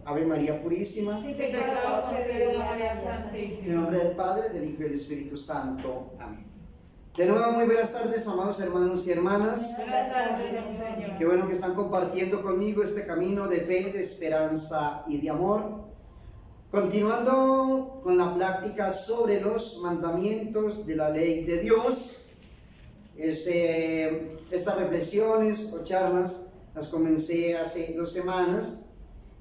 Ave María Purísima. Sin pecado concebido, María Santísima. En el nombre del Padre, del Hijo y del Espíritu Santo. Amén. De nuevo, muy buenas tardes, amados hermanos y hermanas. Buenas tardes, Señor. Qué bueno que están compartiendo conmigo este camino de fe, de esperanza y de amor. Continuando con la práctica sobre los mandamientos de la ley de Dios. Estas reflexiones o charlas las comencé hace 2 semanas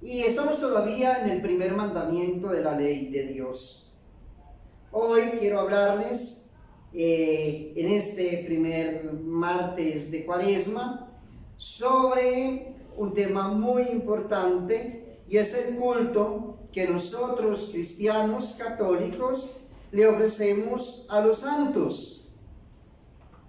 y estamos todavía en el primer mandamiento de la ley de Dios. Hoy quiero hablarles en este primer martes de Cuaresma sobre un tema muy importante, y es el culto que nosotros cristianos católicos le ofrecemos a los santos,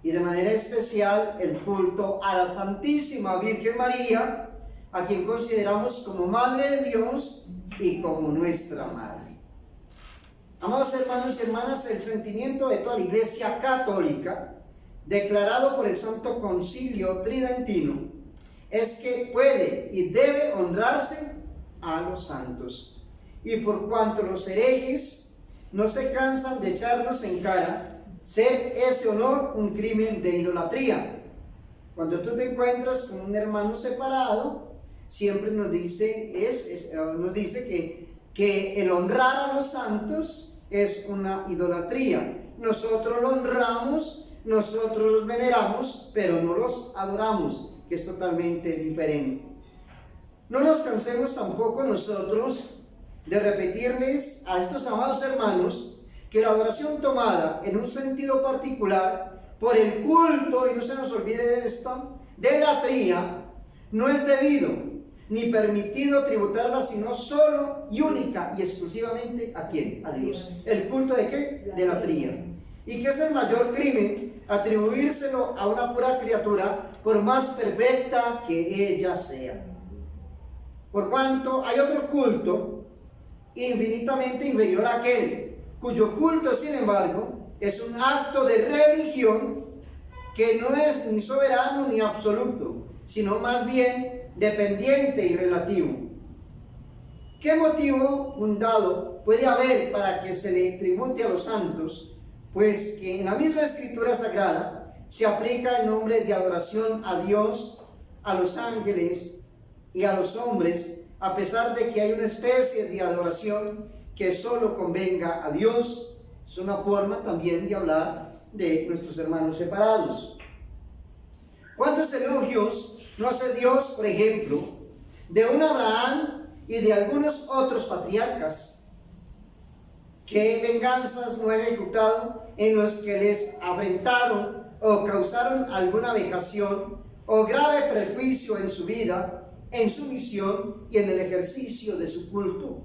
y de manera especial el culto a la Santísima Virgen María, a quien consideramos como Madre de Dios y como nuestra Madre. Amados hermanos y hermanas, el sentimiento de toda la Iglesia católica, declarado por el Santo Concilio Tridentino, es que puede y debe honrarse a los santos. Y por cuanto los herejes no se cansan de echarnos en cara, ser ese honor un crimen de idolatría. Cuando tú te encuentras con un hermano separado, siempre nos dice que el honrar a los santos es una idolatría. Nosotros los honramos, nosotros los veneramos, pero no los adoramos, que es totalmente diferente. No nos cansemos tampoco nosotros de repetirles a estos amados hermanos que la adoración tomada en un sentido particular por el culto, y no se nos olvide de esto, de la tría, no es debido ni permitido tributarla, sino solo y única y exclusivamente ¿a quién? A Dios. ¿El culto de qué? De la tría. ¿Y qué es el mayor crimen? Atribuírselo a una pura criatura, por más perfecta que ella sea. Por cuanto hay otro culto infinitamente inferior a aquel, cuyo culto, sin embargo, es un acto de religión que no es ni soberano ni absoluto, sino más bien dependiente y relativo. ¿Qué motivo fundado puede haber para que se le tribute a los santos? Pues que en la misma Escritura Sagrada se aplica el nombre de adoración a Dios, a los ángeles y a los hombres, a pesar de que hay una especie de adoración que solo convenga a Dios. Es una forma también de hablar de nuestros hermanos separados. ¿Cuántos elogios no hace Dios, por ejemplo, de un Abraham y de algunos otros patriarcas? ¿Qué venganzas no ha ejecutado en los que les afrentaron o causaron alguna vejación o grave perjuicio en su vida, en su misión y en el ejercicio de su culto?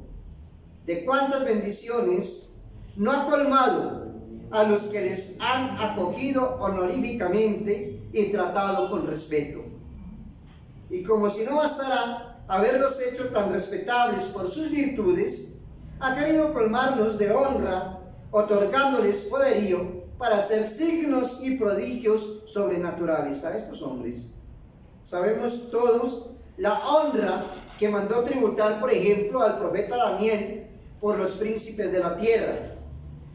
¿De cuántas bendiciones no ha colmado a los que les han acogido honoríficamente y tratado con respeto? Y como si no bastara haberlos hecho tan respetables por sus virtudes, ha querido colmarlos de honra, otorgándoles poderío para hacer signos y prodigios sobrenaturales a estos hombres. Sabemos todos la honra que mandó tributar, por ejemplo, al profeta Daniel por los príncipes de la tierra.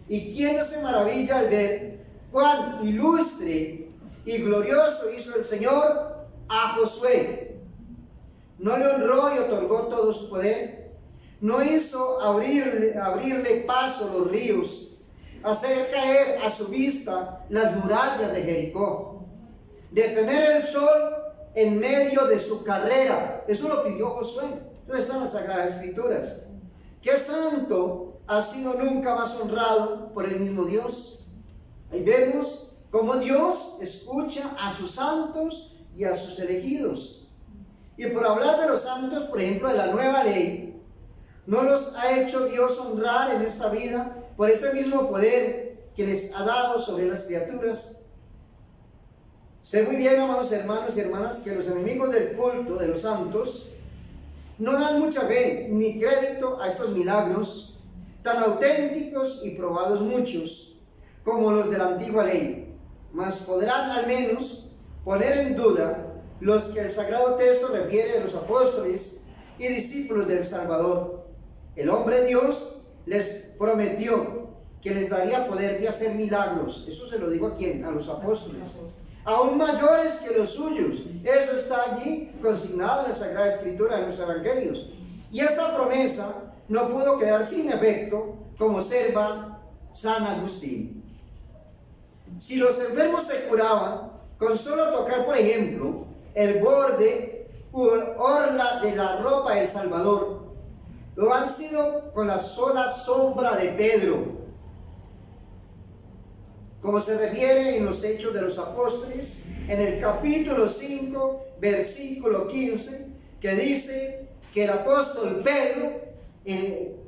¿Y quién no se maravilla al ver cuán ilustre y glorioso hizo el Señor a Josué? ¿No le honró y otorgó todo su poder? ¿No hizo abrirle paso los ríos, hacer caer a su vista las murallas de Jericó, detener el sol en medio de su carrera? Eso lo pidió Josué. Eso está en las Sagradas Escrituras. ¿Qué santo ha sido nunca más honrado por el mismo Dios? Ahí vemos cómo Dios escucha a sus santos y a sus elegidos. Y por hablar de los santos, por ejemplo, de la nueva ley, ¿no los ha hecho Dios honrar en esta vida por ese mismo poder que les ha dado sobre las criaturas? Sé muy bien, amados hermanos y hermanas, que los enemigos del culto de los santos no dan mucha fe ni crédito a estos milagros tan auténticos y probados muchos como los de la antigua ley, mas podrán al menos poner en duda los que el sagrado texto refiere de los apóstoles y discípulos del Salvador. El hombre Dios les prometió que les daría poder de hacer milagros. Eso se lo digo a quién, a los apóstoles, aún mayores que los suyos. Eso está allí consignado en la Sagrada Escritura, en los Evangelios. Y esta promesa no pudo quedar sin efecto, como observa San Agustín. Si los enfermos se curaban con solo tocar, por ejemplo, el borde u orla de la ropa del Salvador, lo han sido con la sola sombra de Pedro, como se refiere en los Hechos de los Apóstoles, en el capítulo 5, versículo 15, que dice que el apóstol Pedro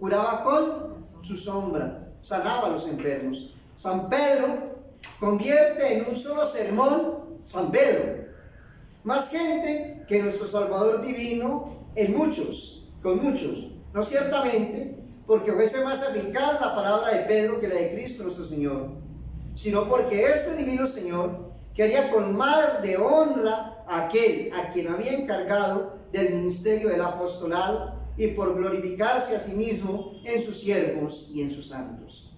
curaba con su sombra, sanaba a los enfermos. San Pedro convierte en un solo sermón, San Pedro, más gente que nuestro Salvador divino en muchos, con muchos. No ciertamente porque fuese más eficaz la palabra de Pedro que la de Cristo nuestro Señor, sino porque este divino Señor quería colmar de honra a aquel a quien había encargado del ministerio del apostolado, y por glorificarse a sí mismo en sus siervos y en sus santos.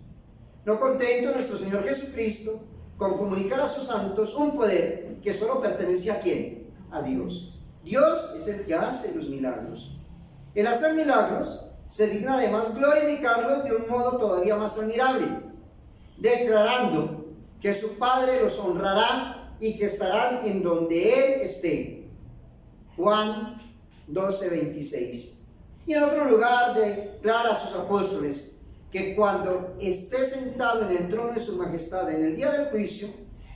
No contento nuestro Señor Jesucristo con comunicar a sus santos un poder que solo pertenece a ¿quién? A Dios. Dios es el que hace los milagros. El hacer milagros se digna además glorificarlos de un modo todavía más admirable, declarando que su Padre los honrará y que estarán en donde Él esté. Juan 12:26. Y en otro lugar declara a sus apóstoles que cuando esté sentado en el trono de su majestad en el día del juicio,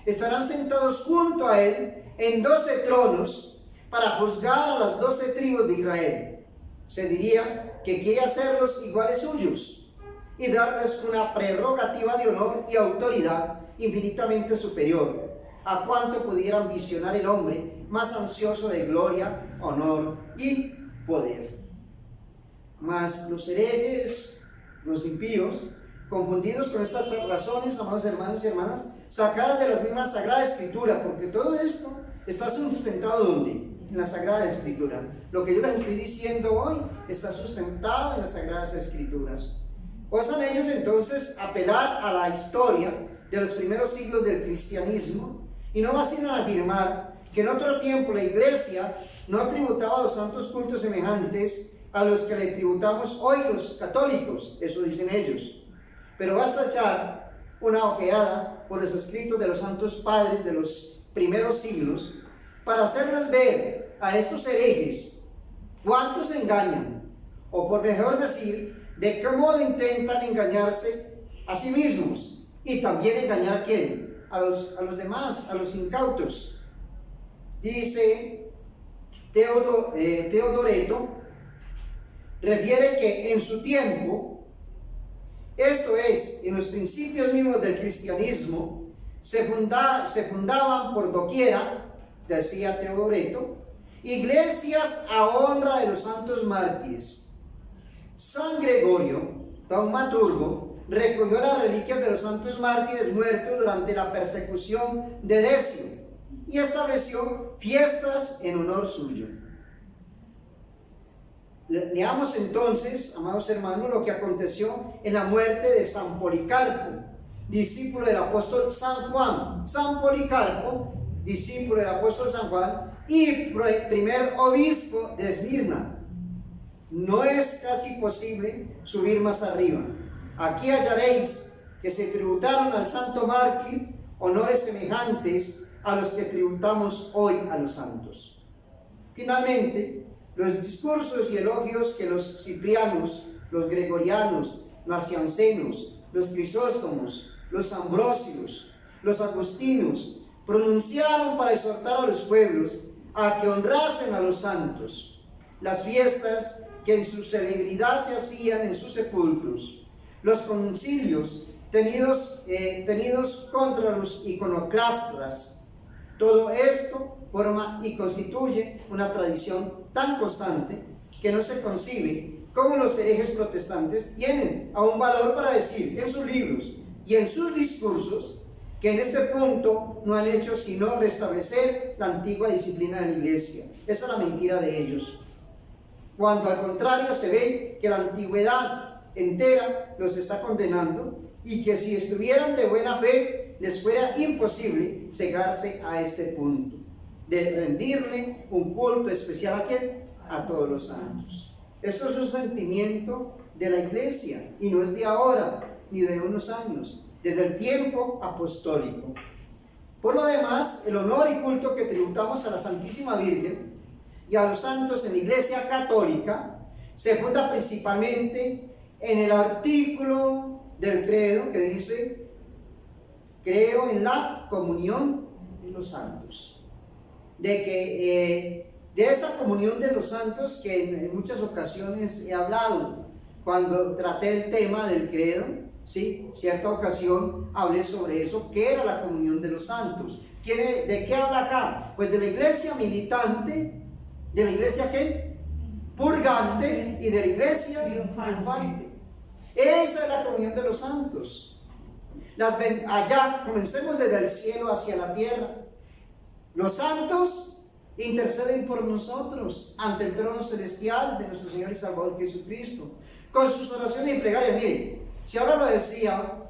estarán sentados junto a Él en 12 tronos para juzgar a las 12 tribus de Israel. Se diría que quiere hacerlos iguales suyos y darles una prerrogativa de honor y autoridad infinitamente superior a cuanto pudieran visionar el hombre más ansioso de gloria, honor y poder. Mas los herejes, los impíos, confundidos con estas razones, amados hermanos y hermanas, sacadas de la misma Sagrada Escritura, porque todo esto está sustentado ¿dónde? En la Sagrada Escritura. Lo que yo les estoy diciendo hoy está sustentado en las Sagradas Escrituras. Osan ellos entonces apelar a la historia de los primeros siglos del cristianismo y no vacilan a afirmar que en otro tiempo la Iglesia no tributaba a los santos cultos semejantes a los que le tributamos hoy los católicos. Eso dicen ellos. Pero basta echar una ojeada por los escritos de los santos padres de los primeros siglos para hacerles ver a estos herejes cuántos se engañan, o por mejor decir, de qué modo intentan engañarse a sí mismos y también engañar ¿a quién? A los demás, a los incautos. Dice Teodoreto, refiere que en su tiempo, esto es, en los principios mismos del cristianismo, se fundaban por doquiera, decía Teodoreto, iglesias a honra de los santos mártires. San Gregorio, taumaturgo, recogió las reliquias de los santos mártires muertos durante la persecución de Decio y estableció fiestas en honor suyo. Leamos entonces, amados hermanos, lo que aconteció en la muerte de San Policarpo, discípulo del apóstol San Juan. San Policarpo, discípulo del apóstol San Juan y primer obispo de Esmirna. No es casi posible subir más arriba. Aquí hallaréis que se tributaron al santo mártir honores semejantes a los que tributamos hoy a los santos. Finalmente, los discursos y elogios que los ciprianos, los gregorianos, naciancenos, los crisóstomos, los ambrosios, los agustinos pronunciaron para exhortar a los pueblos a que honrasen a los santos, las fiestas que en su celebridad se hacían en sus sepulcros, los concilios tenidos contra los iconoclastas. Todo esto forma y constituye una tradición tan constante que no se concibe cómo los herejes protestantes tienen aún valor para decir en sus libros y en sus discursos que en este punto no han hecho sino restablecer la antigua disciplina de la Iglesia. Esa es la mentira de ellos. cuando al contrario se ve que la antigüedad entera los está condenando y que si estuvieran de buena fe les fuera imposible llegarse a este punto de rendirle un culto especial ¿a quién? A todos los santos. Esto es un sentimiento de la iglesia y no es de ahora ni de unos años, desde el tiempo apostólico. Por lo demás, el honor y culto que tributamos a la Santísima Virgen y a los santos en la Iglesia Católica se funda principalmente en el artículo del credo que dice: creo en la comunión de los santos. De esa comunión de los santos que en muchas ocasiones he hablado cuando traté el tema del credo, ¿sí? Cierta ocasión hablé sobre eso, ¿qué era la comunión de los santos? ¿De qué habla acá? Pues de la iglesia militante, de la iglesia ¿qué? Purgante y de la iglesia triunfante. Esa es la comunión de los santos. Allá, comencemos desde el cielo hacia la tierra. Los santos interceden por nosotros ante el trono celestial de nuestro Señor y Salvador Jesucristo, con sus oraciones y plegarias. Miren, si ahora lo decía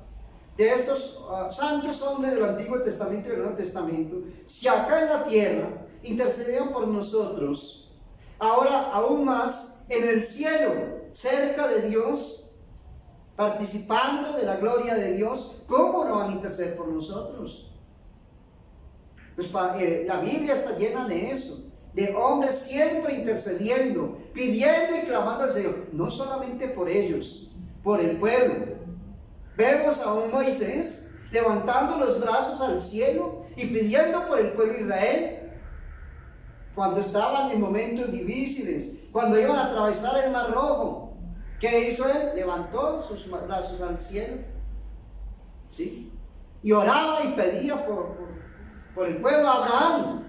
de estos santos hombres del Antiguo Testamento y del Nuevo Testamento, si acá en la tierra intercedían por nosotros, ahora aún más en el cielo, cerca de Dios, participando de la gloria de Dios, ¿cómo no van a interceder por nosotros? Pues la Biblia está llena de eso, de hombres siempre intercediendo, pidiendo y clamando al Señor, no solamente por ellos, por el pueblo. Vemos a un Moisés levantando los brazos al cielo y pidiendo por el pueblo de Israel cuando estaban en momentos difíciles, cuando iban a atravesar el Mar Rojo. ¿Qué hizo él? Levantó sus brazos al cielo, ¿sí? Y oraba y pedía por el pueblo. Abraham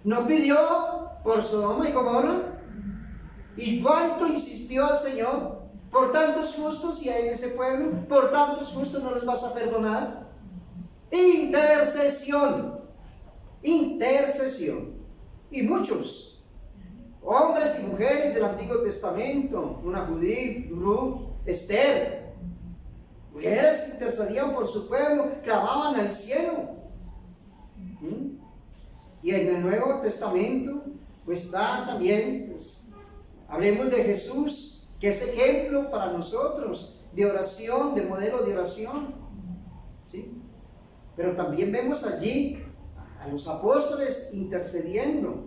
no pidió por Sodoma y Gomorra. ¿Y cuánto insistió al Señor? Por tantos justos y hay en ese pueblo, por tantos justos no los vas a perdonar. Intercesión. Y muchos hombres y mujeres del Antiguo Testamento, una Judith, Ruth, Esther, mujeres que intercedían por su pueblo, clamaban al cielo. Y en el Nuevo Testamento pues está también, pues, hablemos de Jesús, que es ejemplo para nosotros de oración, de modelo de oración, ¿sí? Pero también vemos allí a los apóstoles intercediendo,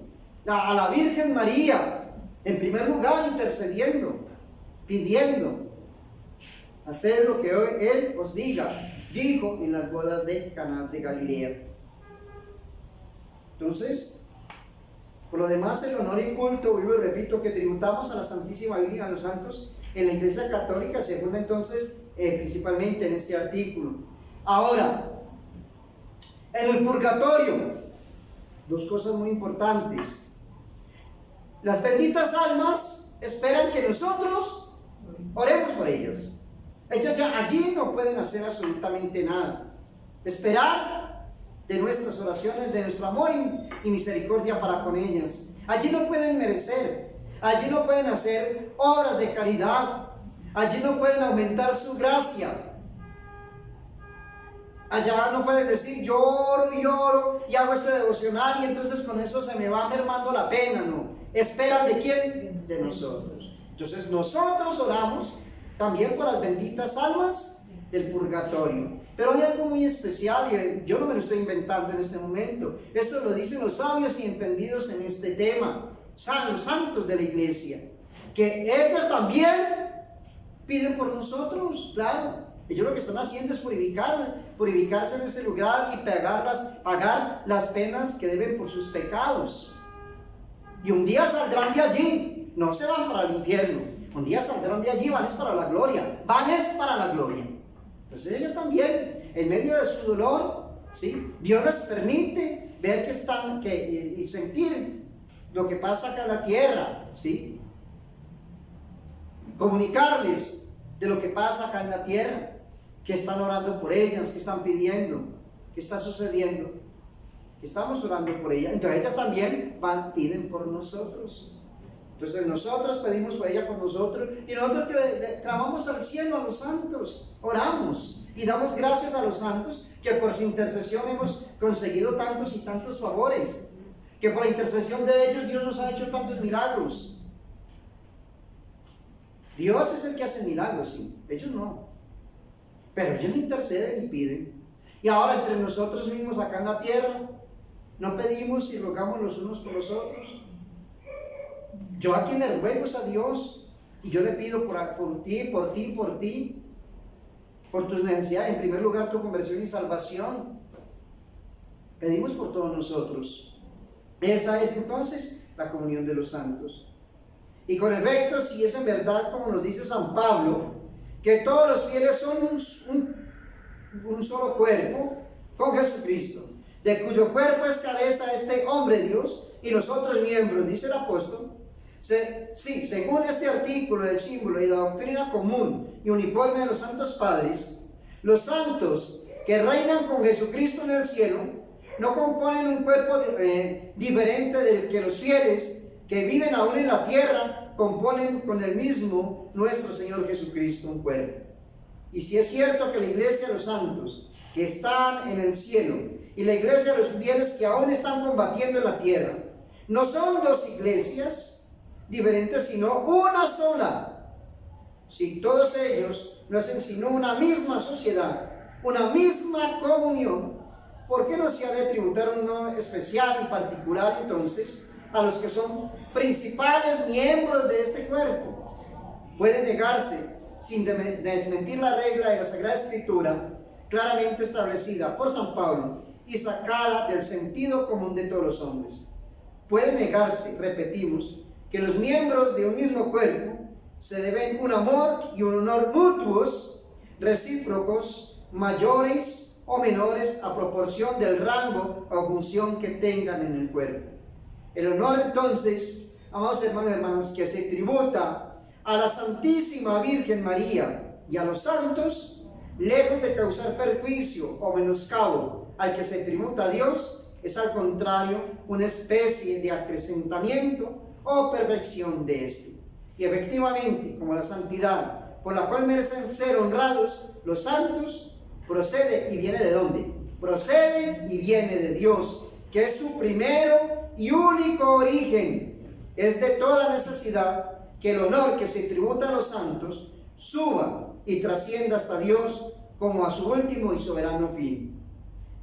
a la Virgen María, en primer lugar intercediendo, pidiendo, hacer lo que Él os diga, dijo en las bodas de Caná de Galilea. Entonces, por lo demás, el honor y culto, vuelvo y repito, que tributamos a la Santísima Virgen y a los santos en la Iglesia Católica se funda entonces principalmente en este artículo. Ahora, en el purgatorio, dos cosas muy importantes. Las benditas almas esperan que nosotros oremos por ellas. Ellas ya allí no pueden hacer absolutamente nada. Esperar de nuestras oraciones, de nuestro amor y misericordia para con ellas. Allí no pueden merecer, allí no pueden hacer obras de caridad, allí no pueden aumentar su gracia. Allá no pueden decir yo oro y hago este devocional y entonces con eso se me va mermando la pena. No, esperan ¿de quién? De nosotros. Entonces nosotros oramos también por las benditas almas del purgatorio. Pero hay algo muy especial y yo no me lo estoy inventando en este momento. Eso lo dicen los sabios y entendidos en este tema, los santos de la iglesia, que ellos también piden por nosotros, claro. Ellos lo que están haciendo es purificarse en ese lugar y pagar las penas que deben por sus pecados. Y un día saldrán de allí, no se van para el infierno, un día saldrán de allí, van es para la gloria, Entonces ellos también, en medio de su dolor, ¿sí? Dios les permite ver y sentir lo que pasa acá en la tierra, ¿sí? Comunicarles de lo que pasa acá en la tierra, que están orando por ellas, que están pidiendo, que está sucediendo, que estamos orando por ellas. Entonces ellas también piden por nosotros. Entonces nosotros pedimos por ella, por nosotros, y nosotros que le clamamos al cielo a los santos, oramos y damos gracias a los santos que por su intercesión hemos conseguido tantos y tantos favores, que por la intercesión de ellos Dios nos ha hecho tantos milagros. Dios es el que hace milagros, sí, ellos no, pero ellos interceden y piden. Y ahora entre nosotros mismos acá en la tierra, no pedimos y rogamos los unos por los otros. Yo a quien le ruego es a Dios, y yo le pido por ti, por tus necesidades, en primer lugar tu conversión y salvación. Pedimos por todos nosotros. Esa es entonces la comunión de los santos. Y con efecto, si es en verdad como nos dice San Pablo, que todos los fieles son un solo cuerpo con Jesucristo, de cuyo cuerpo es cabeza este hombre Dios, y nosotros miembros, dice el apóstol. Sí, según este artículo del símbolo y la doctrina común y uniforme de los santos padres, los santos que reinan con Jesucristo en el cielo no componen un cuerpo diferente del que los fieles que viven aún en la tierra componen con el mismo nuestro Señor Jesucristo un cuerpo. Y si es cierto que la iglesia de los santos que están en el cielo y la iglesia de los fieles que aún están combatiendo en la tierra no son dos iglesias diferentes, sino una sola, si todos ellos no hacen sino una misma sociedad, una misma comunión, ¿por qué no se ha de tributar uno especial y particular entonces a los que son principales miembros de este cuerpo? Puede negarse sin desmentir la regla de la Sagrada Escritura, claramente establecida por San Pablo y sacada del sentido común de todos los hombres. Puede negarse, repetimos, que los miembros de un mismo cuerpo se deben un amor y un honor mutuos, recíprocos, mayores o menores a proporción del rango o función que tengan en el cuerpo. El honor entonces, amados hermanos y hermanas, que se tributa a la Santísima Virgen María y a los santos, lejos de causar perjuicio o menoscabo al que se tributa a Dios, es al contrario una especie de acrecentamiento o perfección de este. Y efectivamente, como la santidad por la cual merecen ser honrados los santos, procede y viene ¿de dónde? Procede y viene de Dios, que es su primero y único origen. Es de toda necesidad que el honor que se tributa a los santos suba y trascienda hasta Dios como a su último y soberano fin.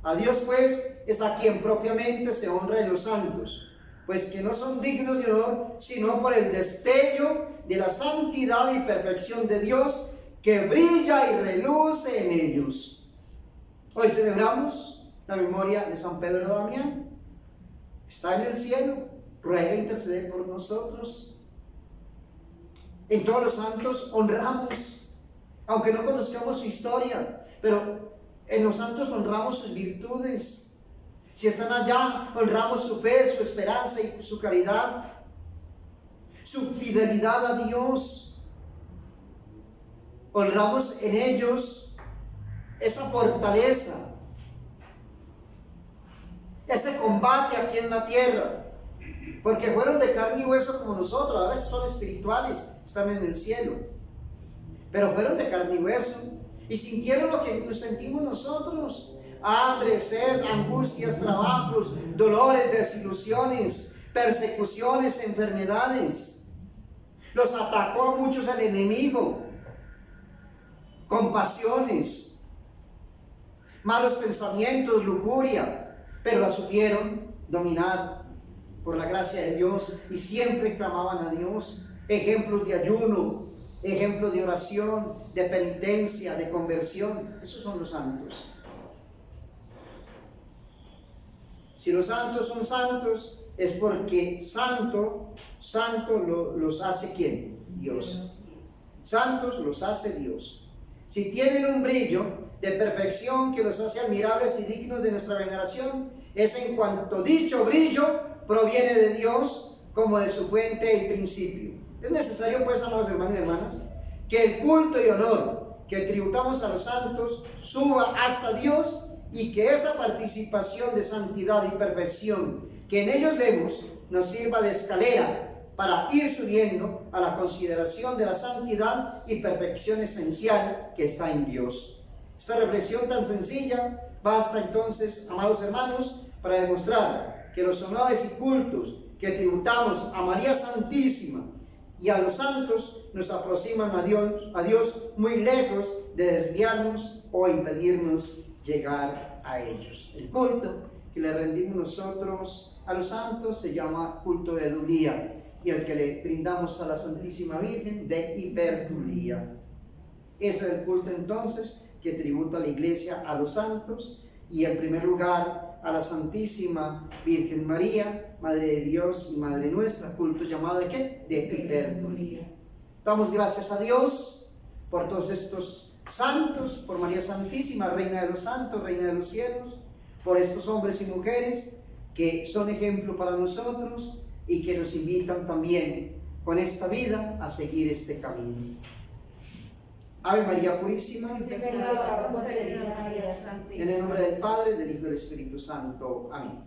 A Dios pues es a quien propiamente se honra en los santos, pues que no son dignos de honor, sino por el destello de la santidad y perfección de Dios que brilla y reluce en ellos. Hoy celebramos la memoria de San Pedro de Damián. Está en el cielo, ruega e intercede por nosotros. En todos los santos honramos, aunque no conozcamos su historia, pero en los santos honramos sus virtudes. Si están allá, honramos su fe, su esperanza y su caridad, su fidelidad a Dios. Honramos en ellos esa fortaleza, ese combate aquí en la tierra, porque fueron de carne y hueso como nosotros. Ahora son espirituales, están en el cielo, pero fueron de carne y hueso y sintieron lo que nos sentimos nosotros: hambre, sed, angustias, trabajos, dolores, desilusiones, persecuciones, enfermedades. Los atacó a muchos el enemigo con pasiones, malos pensamientos, lujuria, pero la supieron dominar por la gracia de Dios y siempre clamaban a Dios. Ejemplos de ayuno, ejemplos de oración, de penitencia, de conversión. Esos son los santos. Si los santos son santos, es porque santo los hace ¿quién? Dios. Santos los hace Dios. Si tienen un brillo de perfección que los hace admirables y dignos de nuestra veneración, es en cuanto dicho brillo proviene de Dios como de su fuente y principio. Es necesario pues, amados hermanos y hermanas, que el culto y honor que tributamos a los santos suba hasta Dios, y que esa participación de santidad y perfección que en ellos vemos nos sirva de escalera para ir subiendo a la consideración de la santidad y perfección esencial que está en Dios. Esta reflexión tan sencilla basta entonces, amados hermanos, para demostrar que los honores y cultos que tributamos a María Santísima y a los santos nos aproximan a Dios muy lejos de desviarnos o impedirnos llegar a ellos. El culto que le rendimos nosotros a los santos se llama culto de Dulía, y el que le brindamos a la Santísima Virgen de Hiperdulía. Ese es el culto entonces que tributa la Iglesia a los santos, y en primer lugar a la Santísima Virgen María, Madre de Dios y Madre nuestra, culto llamado ¿de qué? De Hiperdulía. Damos gracias a Dios por todos estos santos, por María Santísima, Reina de los santos, Reina de los cielos, por estos hombres y mujeres que son ejemplo para nosotros y que nos invitan también con esta vida a seguir este camino. Ave María Purísima, María Santísima. en el nombre del Padre, del Hijo y del Espíritu Santo. Amén.